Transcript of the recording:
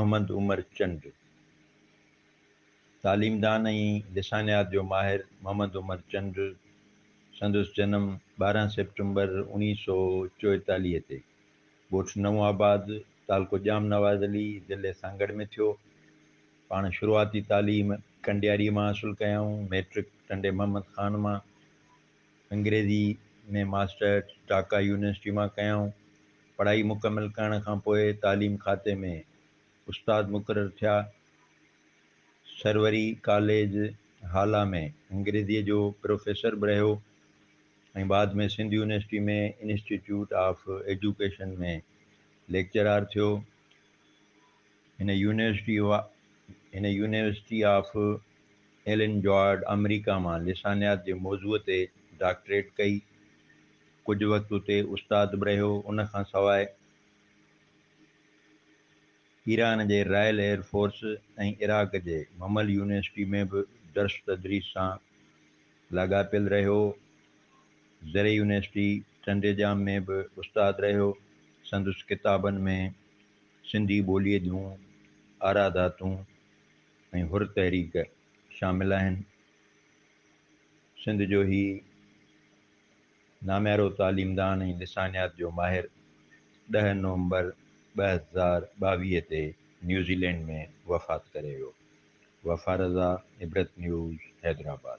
محمد उमर चंद। تعليمدان ऐं لسانيات जो माहिर محمد उमर चंद संदसि जनम 12 सेप्टेम्बर 1944 ते ॻोठ नवाबाद तालको जामनवाज़ अली ज़िले सांगड़ में थियो। पाण शुरूआती तालीम कंडियारी मां हासिलु कयऊं, मैट्रिक टंडे मोहम्मद ख़ान मां, अंग्रेज़ी में मास्टर ढाका यूनिवर्सिटी मां कयऊं। पढ़ाई मुकमिल करण खां पोइ तालीम खाते में उस्ताद मुक़ररु थिया। सरवरी कॉलेज हाला में अंग्रेज़ीअ जो प्रोफेसर बि रहियो ऐं बाद में सिंध यूनिवर्सिटी में इंस्टीट्यूट ऑफ एजुकेशन में लेक्चरार थियो। हिन यूनिवर्सिटी ऑफ एलन जॉर्ड अमेरिका मां लिसानियात जे मौज़ूअ ते डॉक्टरेट कई। कुझु वक़्तु उते उस्ताद बि रहियो। उन खां सवाइ ईरान जे रॉयल एयरफोर्स ऐं इराक जे ममल यूनिवर्सिटी में बि दर्स तदरीस सां लाॻापियलु रहियो। ज़रे यूनिवर्सिटी टंडेजाम में बि उस्ताद रहियो। संदसि किताबनि में सिंधी ॿोलीअ जूं आराधातूं ऐं हुर तहरीक शामिल आहिनि। सिंध जो ही नाम्यारो तालीमदान ऐं लिसानियात जो माहिर 10 नवंबर 2022 ते न्यूज़ीलैंड में वफ़ात करे वियो। wafaRaza, Ibrat news, Hyderabad.